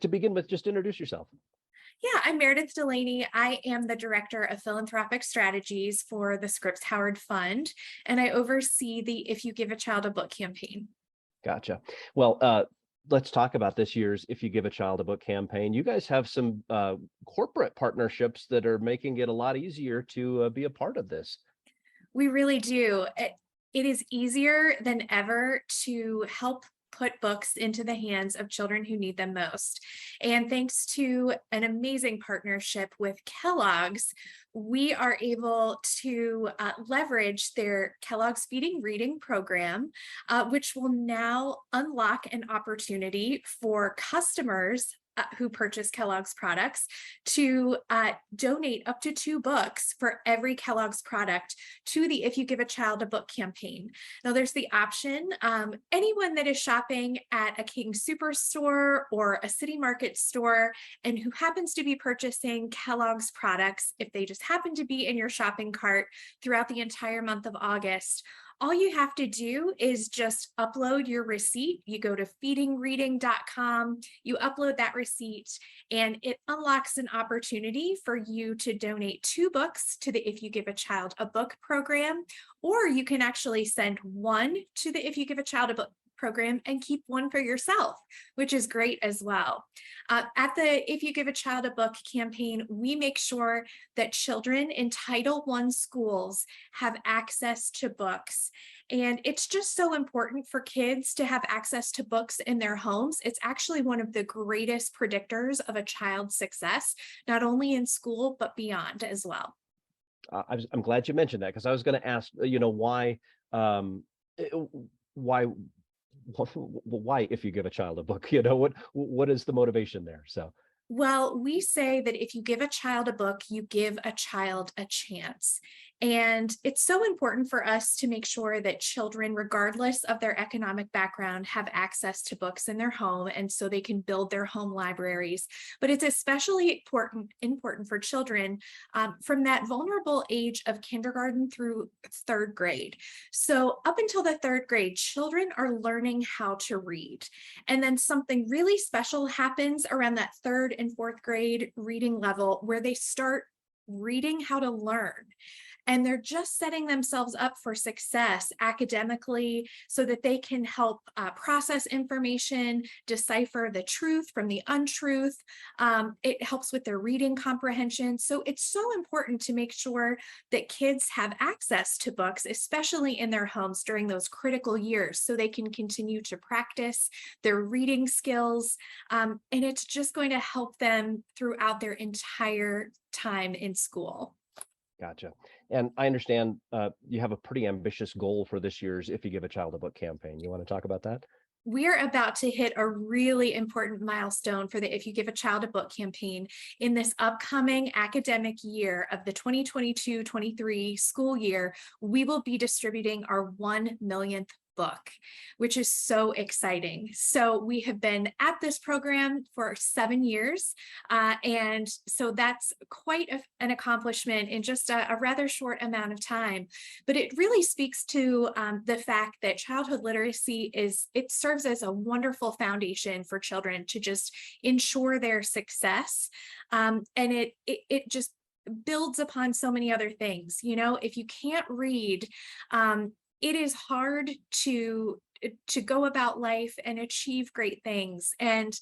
to begin with, just introduce yourself. Yeah, I'm Meredith Delaney. I am the Director of Philanthropic Strategies for the Scripps Howard Fund, and I oversee the If You Give a Child a Book campaign. Gotcha. Well, let's talk about this year's If You Give a Child a Book campaign. You guys have some corporate partnerships that are making it a lot easier to be a part of this. We really do. It is easier than ever to help put books into the hands of children who need them most. And thanks to an amazing partnership with Kellogg's, we are able to leverage their Kellogg's Feeding Reading program, which will now unlock an opportunity for customers who purchase Kellogg's products to donate up to 2 books for every Kellogg's product to the If You Give a Child a Book campaign. Now there's the option, anyone that is shopping at a King Superstore or a City Market store and who happens to be purchasing Kellogg's products, if they just happen to be in your shopping cart throughout the entire month of August, all you have to do is just upload your receipt. You go to feedingreading.com, you upload that receipt, and it unlocks an opportunity for you to donate 2 books to the If You Give a Child a Book program, or you can actually send 1 to the If You Give a Child a Book program and keep 1 for yourself, which is great as well. At the If You Give a Child a Book campaign, we make sure that children in Title I schools have access to books. And it's just so important for kids to have access to books in their homes. It's actually one of the greatest predictors of a child's success, not only in school, but beyond as well. I'm glad you mentioned that, because I was going to ask, why if you give a child a book, what is the motivation there? So Well, we say that if you give a child a book, you give a child a chance. And it's so important for us to make sure that children, regardless of their economic background, have access to books in their home, and so they can build their home libraries. But it's especially important for children from that vulnerable age of kindergarten through 3rd grade. So up until the 3rd grade, children are learning how to read. And then something really special happens around that 3rd and 4th grade reading level, where they start reading how to learn. And they're just setting themselves up for success academically so that they can help process information, decipher the truth from the untruth. It helps with their reading comprehension. So it's so important to make sure that kids have access to books, especially in their homes during those critical years, so they can continue to practice their reading skills. And it's just going to help them throughout their entire time in school. gotcha. And I understand you have a pretty ambitious goal for this year's If You Give a Child a Book campaign. You want to talk about that? We're about to hit a really important milestone for the If You Give a Child a Book campaign. In this upcoming academic year of the 2022-23 school year, we will be distributing our 1 millionth book, which is so exciting. So we have been at this program for 7 years. And so that's quite an accomplishment in just a rather short amount of time. But it really speaks to the fact that childhood literacy it serves as a wonderful foundation for children to just ensure their success. And it just builds upon so many other things. If you can't read, it is hard to go about life and achieve great things. And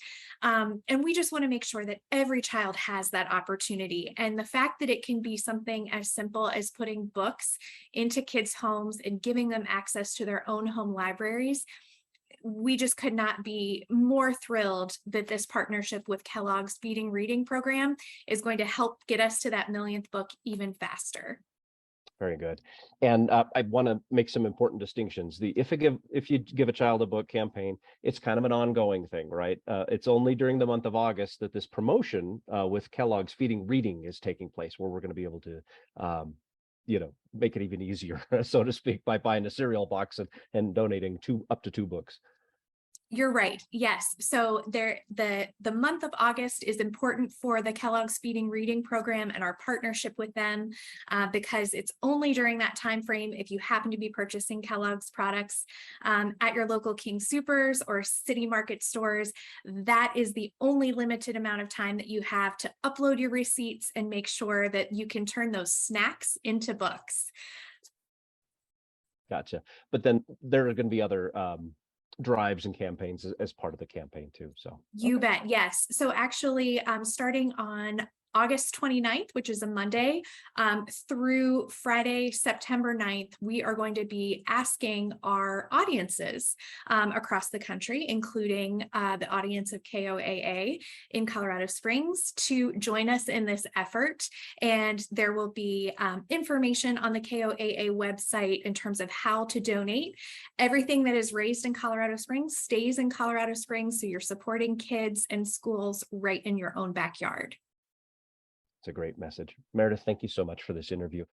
we just want to make sure that every child has that opportunity. And the fact that it can be something as simple as putting books into kids' homes and giving them access to their own home libraries, we just could not be more thrilled that this partnership with Kellogg's Feeding Reading program is going to help get us to that millionth book even faster. Very good. And I want to make some important distinctions. The If You Give a Child a Book campaign, it's kind of an ongoing thing, right? It's only during the month of August that this promotion with Kellogg's Feeding Reading is taking place, where we're going to be able to make it even easier, so to speak, by buying a cereal box and donating up to 2 books. You're right. Yes. So the month of August is important for the Kellogg's Feeding Reading Program and our partnership with them, because it's only during that time frame, if you happen to be purchasing Kellogg's products at your local King Supers or City Market stores, that is the only limited amount of time that you have to upload your receipts and make sure that you can turn those snacks into books. Gotcha. But then there are going to be other drives and campaigns as part of the campaign too. So You bet. Yes. So actually, starting on August 29th, which is a Monday, through Friday, September 9th, we are going to be asking our audiences across the country, including the audience of KOAA in Colorado Springs, to join us in this effort. And there will be information on the KOAA website in terms of how to donate. Everything that is raised in Colorado Springs stays in Colorado Springs, so you're supporting kids and schools right in your own backyard. it's a great message. Meredith, thank you so much for this interview.